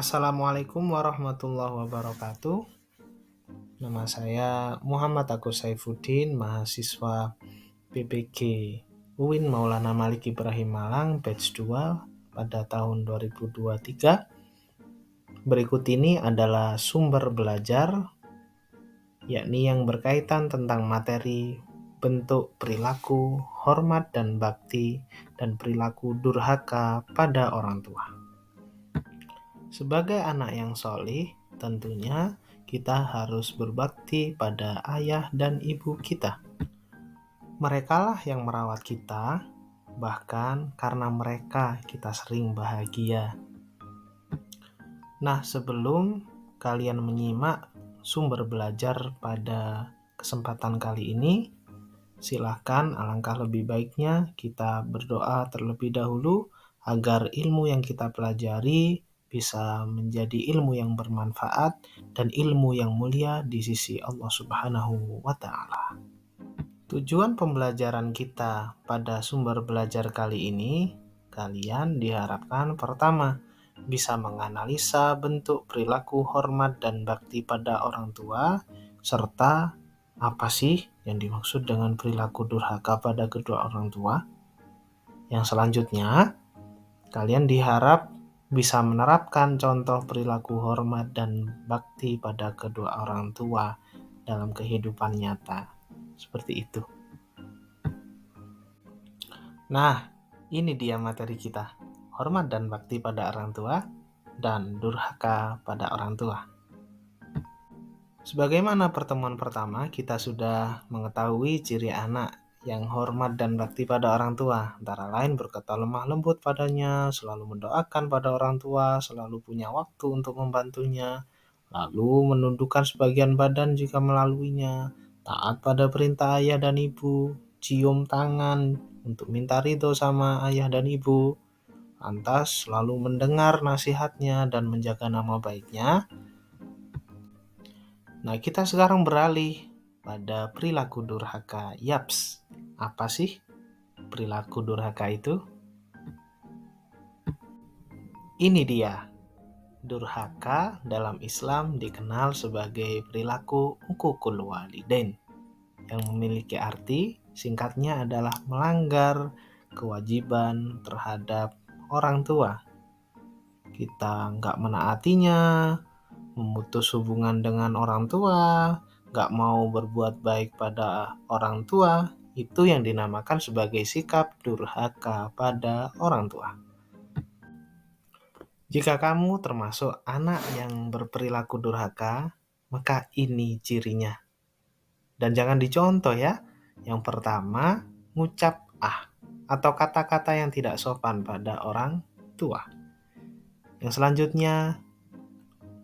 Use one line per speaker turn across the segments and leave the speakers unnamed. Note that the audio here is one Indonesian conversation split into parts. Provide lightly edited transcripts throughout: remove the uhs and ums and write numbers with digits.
Assalamualaikum warahmatullahi wabarakatuh. Nama saya Muhammad Agus Saifuddin, mahasiswa PPG UIN Maulana Malik Ibrahim Malang, batch 2 pada tahun 2023. Berikut ini adalah sumber belajar, yakni yang berkaitan tentang materi bentuk perilaku, hormat dan bakti, dan perilaku durhaka pada orang tua. Sebagai anak yang solih, tentunya kita harus berbakti pada ayah dan ibu kita. Merekalah yang merawat kita, bahkan karena mereka kita sering bahagia. Nah, sebelum kalian menyimak sumber belajar pada kesempatan kali ini, silahkan alangkah lebih baiknya kita berdoa terlebih dahulu agar ilmu yang kita pelajari bisa menjadi ilmu yang bermanfaat dan ilmu yang mulia di sisi Allah Subhanahu wa Ta'ala. Tujuan pembelajaran kita pada sumber belajar kali ini, kalian diharapkan pertama, bisa menganalisa bentuk perilaku hormat dan bakti pada orang tua, serta apa sih yang dimaksud dengan perilaku durhaka pada kedua orang tua. Yang selanjutnya, kalian diharap bisa menerapkan contoh perilaku hormat dan bakti pada kedua orang tua dalam kehidupan nyata. Seperti itu. Nah, ini dia materi kita. Hormat dan bakti pada orang tua dan durhaka pada orang tua. Sebagaimana pertemuan pertama, kita sudah mengetahui ciri anak yang hormat dan bakti pada orang tua, antara lain berkata lemah lembut padanya, selalu mendoakan pada orang tua, selalu punya waktu untuk membantunya, lalu menundukkan sebagian badan jika melaluinya, taat pada perintah ayah dan ibu, cium tangan untuk minta ridho sama ayah dan ibu, lantas selalu mendengar nasihatnya dan menjaga nama baiknya. Nah, kita sekarang beralih pada perilaku durhaka. Yaps, apa sih perilaku durhaka itu? Ini dia. Durhaka dalam Islam dikenal sebagai perilaku uququl walidain, yang memiliki arti singkatnya adalah melanggar kewajiban terhadap orang tua. Kita nggak menaatinya, memutus hubungan dengan orang tua, nggak mau berbuat baik pada orang tua, itu yang dinamakan sebagai sikap durhaka pada orang tua. Jika kamu termasuk anak yang berperilaku durhaka, maka ini cirinya. Dan jangan dicontoh ya. Yang pertama, ngucap atau kata-kata yang tidak sopan pada orang tua. Yang selanjutnya,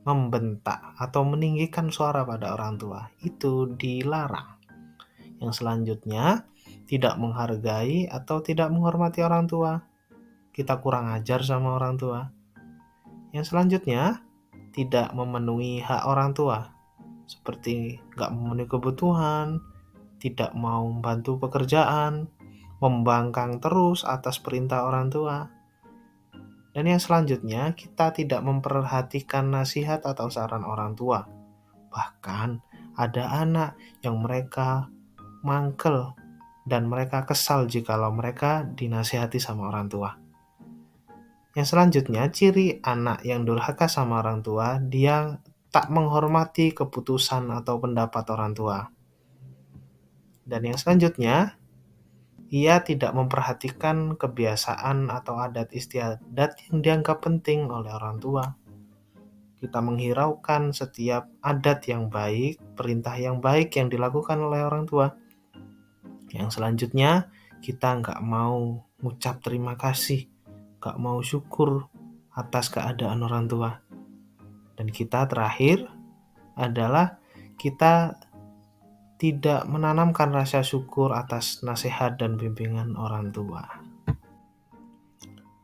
membentak atau meninggikan suara pada orang tua. Itu dilarang. Yang selanjutnya, tidak menghargai atau tidak menghormati orang tua. Kita kurang ajar sama orang tua. Yang selanjutnya, tidak memenuhi hak orang tua. Seperti nggak memenuhi kebutuhan, tidak mau membantu pekerjaan, membangkang terus atas perintah orang tua. Dan yang selanjutnya, kita tidak memperhatikan nasihat atau saran orang tua. Bahkan ada anak yang mereka mangkel dan mereka kesal jikalau mereka dinasihati sama orang tua. Yang selanjutnya, ciri anak yang durhaka sama orang tua, dia tak menghormati keputusan atau pendapat orang tua. Dan yang selanjutnya, ia tidak memperhatikan kebiasaan atau adat istiadat yang dianggap penting oleh orang tua. Kita menghiraukan setiap adat yang baik, perintah yang baik yang dilakukan oleh orang tua. Yang selanjutnya, kita nggak mau ngucap terima kasih, nggak mau syukur atas keadaan orang tua. Dan kita terakhir adalah kita tidak menanamkan rasa syukur atas nasihat dan bimbingan orang tua.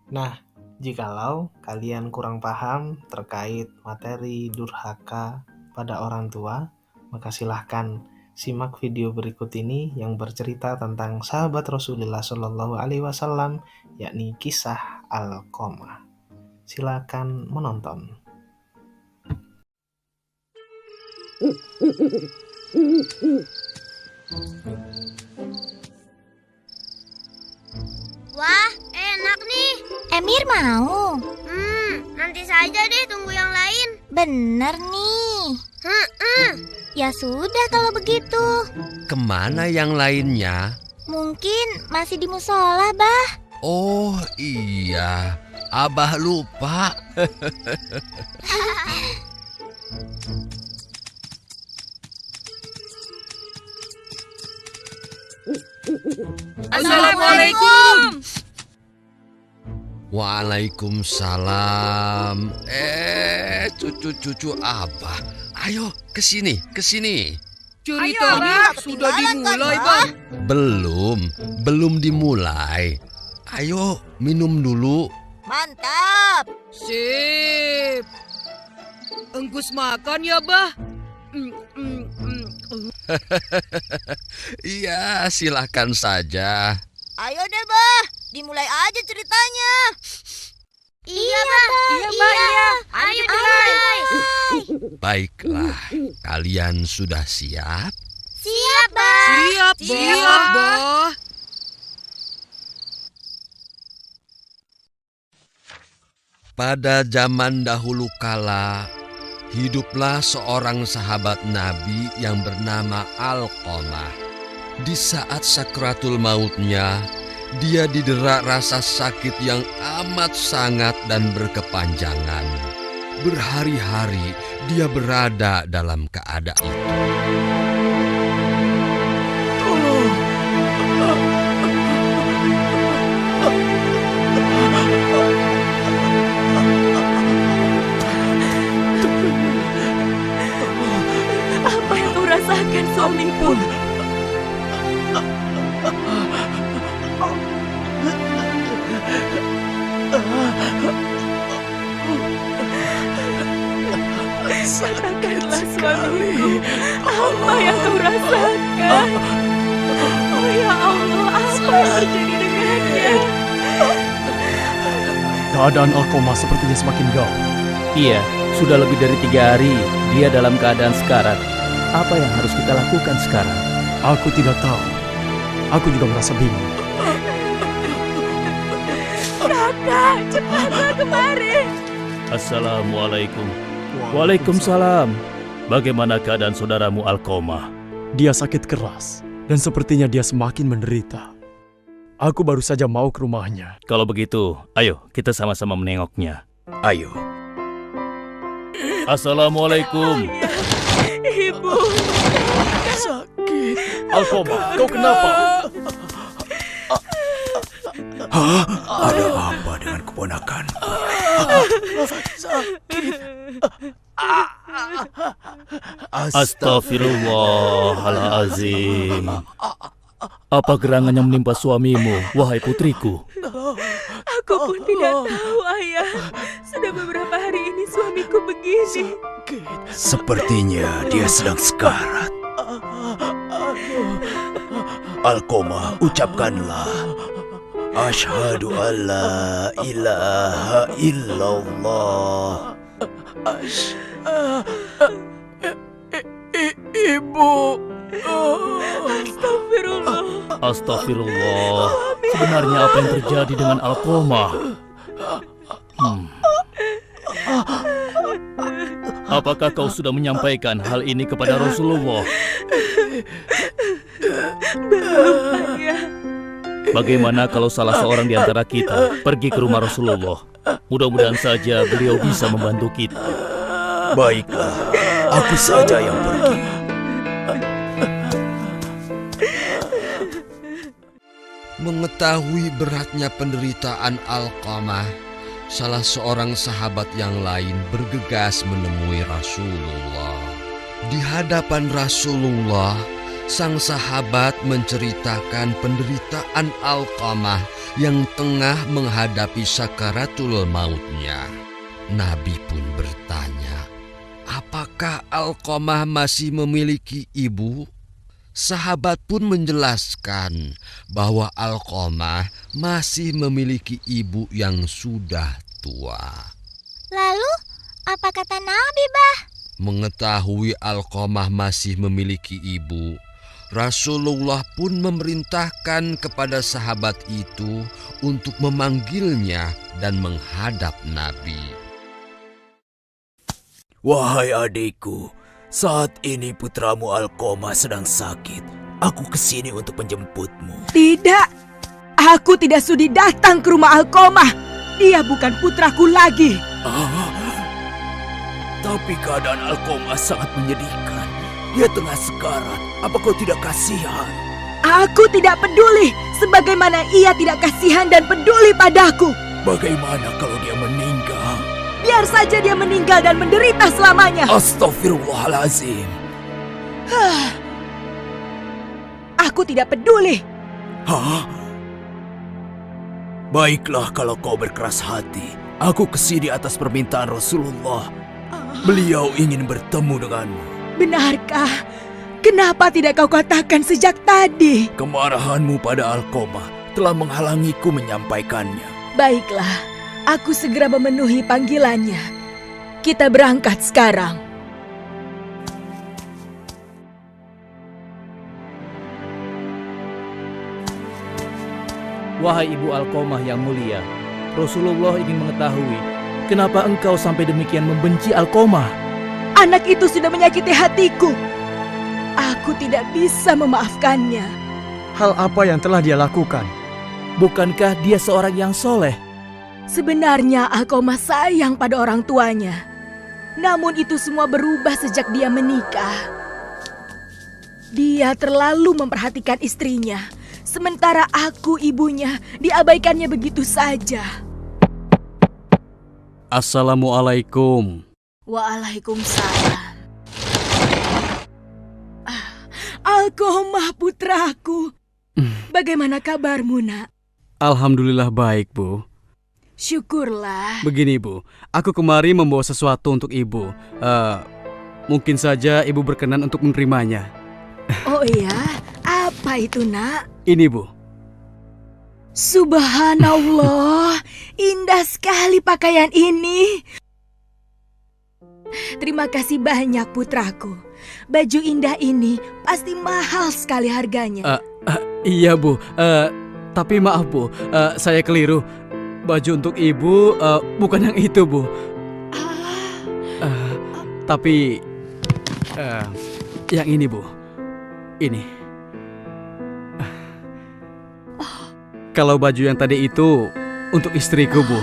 Nah, jikalau kalian kurang paham terkait materi durhaka pada orang tua, maka silahkan simak video berikut ini yang bercerita tentang sahabat Rasulullah Shallallahu Alaihi Wasallam, yakni kisah Alqamah. Silakan menonton.
Wah, enak nih.
Emir mau?
Nanti saja deh, tunggu yang lain.
Bener nih. Ya sudah kalau begitu.
Kemana yang lainnya?
Mungkin masih di musola, Bah.
Oh iya, Abah lupa.
Assalamualaikum.
Waalaikumsalam. Cucu-cucu Abah, ayo kesini.
Ceritanya sudah dimulai, Bang.
Belum dimulai. Ayo minum dulu.
Mantap.
Sip. Enggus makan ya, Bah?
Iya, silakan saja.
Ayo deh, Bah. Dimulai aja ceritanya.
Iya, Bah. Iya. Ayo mulai.
Baiklah, kalian sudah siap?
Siap, Bah.
Siap, Bah.
Pada zaman dahulu kala, hiduplah seorang sahabat Nabi yang bernama Alqamah. Di saat sakratul mautnya, dia didera rasa sakit yang amat sangat dan berkepanjangan. Berhari-hari dia berada dalam keadaan itu.
Apa yang kau rasakan, suamiku? Katakanlah, suamiku, apa yang kau rasakan? Oh ya Allah, apa yang terjadi dengannya?
Keadaan Alqamah sepertinya semakin gawat.
Iya, sudah lebih dari 3 hari dia dalam keadaan sekarat. Apa yang harus kita lakukan sekarang?
Aku tidak tahu. Aku juga merasa bingung.
Kakak, cepatlah kemari.
Assalamualaikum. Waalaikumsalam. Bagaimana keadaan saudaramu Alqamah?
Dia sakit keras dan sepertinya dia semakin menderita. Aku baru saja mau ke rumahnya.
Kalau begitu, ayo kita sama-sama menengoknya.
Ayo.
Assalamualaikum.
Ibu.
Sakit. Alqamah, kau kenapa?
Ada apa dengan keponakan?
Astaghfirullahalazim. Apa gerangan yang menimpa suamimu, wahai putriku?
Aku pun tidak tahu, Ayah. Sudah beberapa hari ini suamiku begini.
Sepertinya dia sedang sekarat. Alqamah, ucapkanlah Asyhadu an la ilaha illallah.
Ibu.
Astagfirullah.
Astagfirullah. Sebenarnya apa yang terjadi dengan Alqamah? Apakah kau sudah menyampaikan hal ini kepada Rasulullah?
Belum, Ayah.
Bagaimana kalau salah seorang di antara kita pergi ke rumah Rasulullah? Mudah-mudahan saja beliau bisa membantu kita.
Baiklah, aku saja yang pergi.
Mengetahui beratnya penderitaan Alqamah, salah seorang sahabat yang lain bergegas menemui Rasulullah. Di hadapan Rasulullah, sang sahabat menceritakan penderitaan Alqamah yang tengah menghadapi sakaratul mautnya. Nabi pun bertanya, apakah Alqamah masih memiliki ibu? Sahabat pun menjelaskan bahwa Alqamah masih memiliki ibu yang sudah tua.
Lalu, apa kata Nabi, Bah?
Mengetahui Alqamah masih memiliki ibu, Rasulullah pun memerintahkan kepada sahabat itu untuk memanggilnya dan menghadap Nabi.
Wahai adikku, saat ini putramu Alqamah sedang sakit. Aku kesini untuk menjemputmu.
Tidak, aku tidak sudi datang ke rumah Alqamah. Dia bukan putraku lagi.
Tapi keadaan Alqamah sangat menyedihkan. Dia tengah sekarat. Apa kau tidak kasihan?
Aku tidak peduli, sebagaimana ia tidak kasihan dan peduli padaku.
Bagaimana kalau dia meninggal?
Biar saja dia meninggal dan menderita selamanya.
Astaghfirullahalazim.
Aku tidak peduli.
Hah? Baiklah kalau kau berkeras hati. Aku kesini atas permintaan Rasulullah. Beliau ingin bertemu denganmu.
Benarkah? Kenapa tidak kau katakan sejak tadi?
Kemarahanmu pada Alqamah telah menghalangiku menyampaikannya.
Baiklah, aku segera memenuhi panggilannya. Kita berangkat sekarang.
Wahai Ibu Alqamah yang mulia, Rasulullah ingin mengetahui kenapa engkau sampai demikian membenci Alqamah.
Anak itu sudah menyakiti hatiku. Aku tidak bisa memaafkannya.
Hal apa yang telah dia lakukan?
Bukankah dia seorang yang soleh?
Sebenarnya Alqamah sayang pada orang tuanya. Namun itu semua berubah sejak dia menikah. Dia terlalu memperhatikan istrinya. Sementara aku, ibunya, diabaikannya begitu saja.
Assalamualaikum.
Waalaikumsalam. Alqamah putraku. Bagaimana kabarmu, nak?
Alhamdulillah baik, Bu.
Syukurlah.
Begini, Bu. Aku kemari membawa sesuatu untuk Ibu. Mungkin saja Ibu berkenan untuk menerimanya.
Oh iya? Apa itu, nak?
Ini, Bu.
Subhanallah, indah sekali pakaian ini. Terima kasih banyak putraku. Baju indah ini pasti mahal sekali harganya.
Iya, Bu. Tapi maaf, Bu. Saya keliru. Baju untuk Ibu bukan yang itu, Bu. Tapi yang ini, Bu. Ini. Kalau baju yang tadi itu untuk istriku, Bu.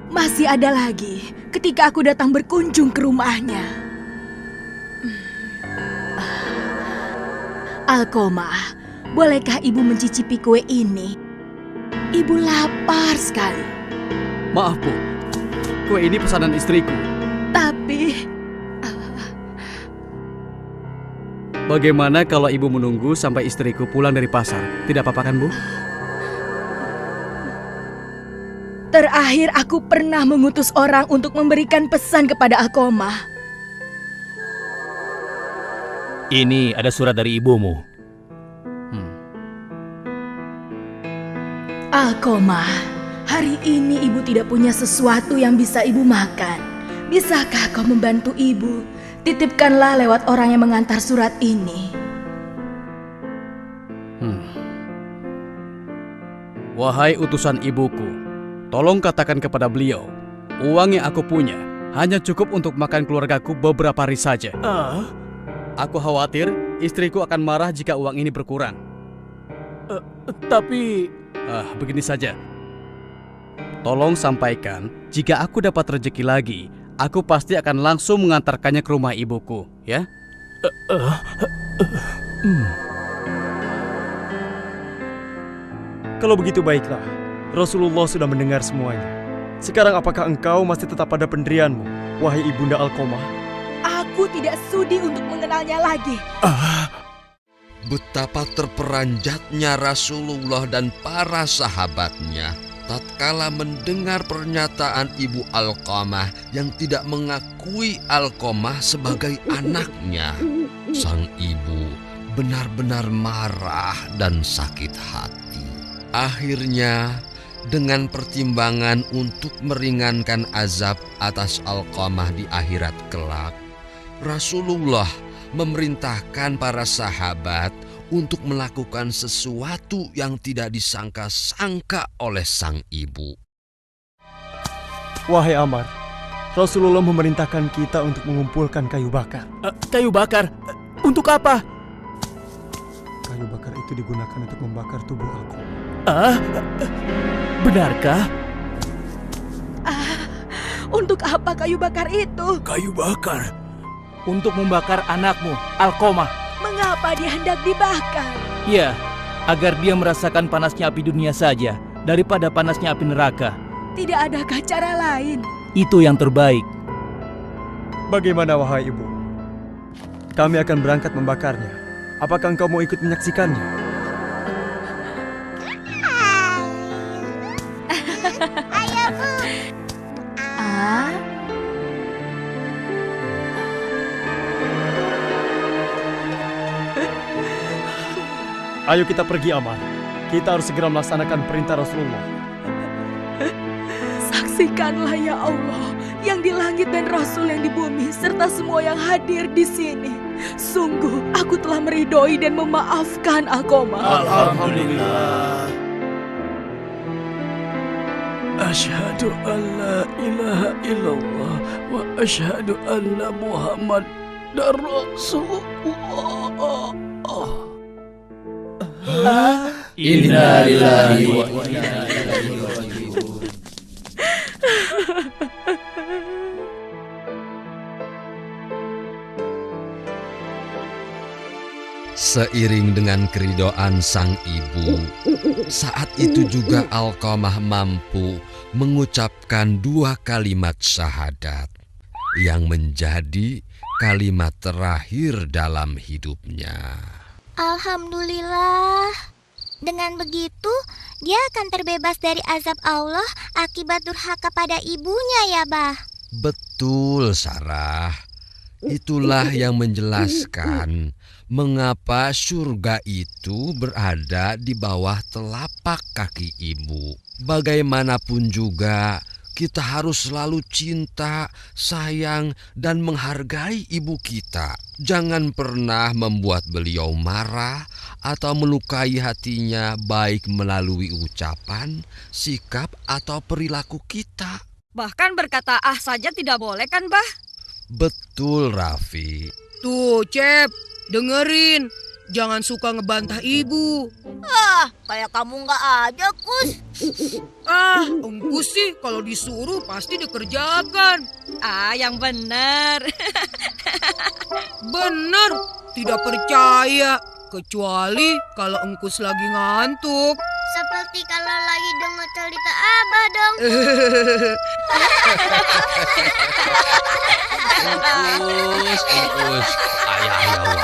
Masih ada lagi ketika aku datang berkunjung ke rumahnya. Alqamah, bolehkah ibu mencicipi kue ini? Ibu lapar sekali.
Maaf, Bu. Kue ini pesanan istriku.
Tapi
Bagaimana kalau Ibu menunggu sampai istriku pulang dari pasar? Tidak apa-apa kan, Bu?
terakhir aku pernah mengutus orang untuk memberikan pesan kepada Alqamah.
Ini ada surat dari ibumu.
Alqamah, hari ini ibu tidak punya sesuatu yang bisa ibu makan. Bisakah kau membantu ibu? Titipkanlah lewat orang yang mengantar surat ini.
Wahai utusan ibuku, tolong katakan kepada beliau, uang yang aku punya hanya cukup untuk makan keluargaku beberapa hari saja. Aku khawatir istriku akan marah jika uang ini berkurang. Tapi begini saja. Tolong sampaikan, jika aku dapat rezeki lagi, aku pasti akan langsung mengantarkannya ke rumah ibuku, ya? Kalau begitu baiklah, Rasulullah sudah mendengar semuanya. Sekarang apakah engkau masih tetap pada pendirianmu, wahai ibunda Alqamah?
Aku tidak sudi untuk mengenalnya lagi.
Betapa terperanjatnya Rasulullah dan para sahabatnya tatkala mendengar pernyataan ibu Alqamah yang tidak mengakui Alqamah sebagai anaknya. Sang ibu benar-benar marah dan sakit hati. Akhirnya dengan pertimbangan untuk meringankan azab atas Alqamah di akhirat kelak, Rasulullah memerintahkan para sahabat untuk melakukan sesuatu yang tidak disangka-sangka oleh sang ibu.
Wahai Ammar, Rasulullah memerintahkan kita untuk mengumpulkan kayu bakar.
Kayu bakar? Untuk apa?
Kayu bakar itu digunakan untuk membakar tubuh aku.
Benarkah?
Untuk apa kayu bakar itu?
Kayu bakar?
Untuk membakar anakmu, Alqamah.
Mengapa dia hendak dibakar?
Ya, agar dia merasakan panasnya api dunia saja daripada panasnya api neraka.
Tidak adakah cara lain?
Itu yang terbaik.
Bagaimana wahai ibu? Kami akan berangkat membakarnya. Apakah engkau mau ikut menyaksikannya?
Ayo, Bu.
Ayo kita pergi, Ammar. Kita harus segera melaksanakan perintah Rasulullah.
Saksikanlah ya Allah, yang di langit dan Rasul yang di bumi, serta semua yang hadir di sini. Sungguh, aku telah meridhoi dan memaafkan Alqamah.
Alhamdulillah.
Asyhadu an la ilaha illallah wa asyhadu anna Muhammadar Rasulullah.
Inna lillahi wa inna ilaihi raji'un.
Seiring dengan keridoan sang ibu, saat itu juga Alqamah mampu mengucapkan 2 kalimat syahadat yang menjadi kalimat terakhir dalam hidupnya.
Alhamdulillah. Dengan begitu, dia akan terbebas dari azab Allah akibat durhaka pada ibunya ya, Bah.
Betul, Sarah. Itulah yang menjelaskan mengapa surga itu berada di bawah telapak kaki ibu. Bagaimanapun juga, kita harus selalu cinta, sayang, dan menghargai ibu kita. Jangan pernah membuat beliau marah atau melukai hatinya, baik melalui ucapan, sikap, atau perilaku kita.
Bahkan berkata saja tidak boleh kan, Bah?
Betul, Raffi.
Tuh, Cep, dengerin. Jangan suka ngebantah ibu.
Kayak kamu nggak aja, Kus.
Engkus sih kalau disuruh pasti dikerjakan.
Yang benar.
Bener, tidak percaya. Kecuali kalau Engkus lagi ngantuk.
Seperti kalau lagi dengar cerita Abah dong.
Engkus, ayah.